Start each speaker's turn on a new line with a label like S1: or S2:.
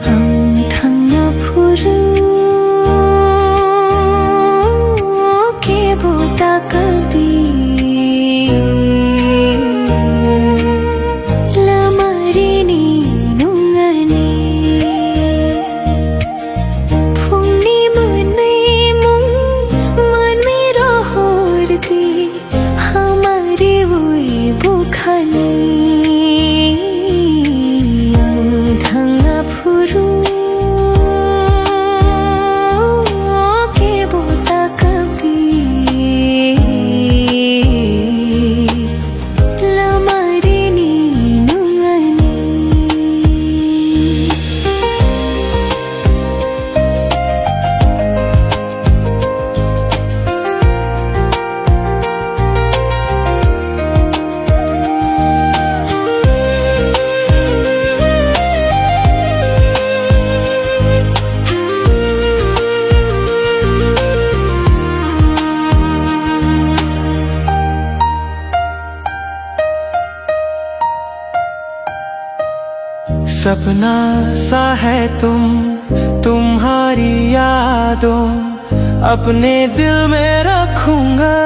S1: Amthangapuru kebuta kaldi lamarini nungani phungni munai mung man mera hordi hamari woi bukhani Amthangapuru
S2: सपना सा है तुम्हारी यादों अपने दिल में रखूंगा।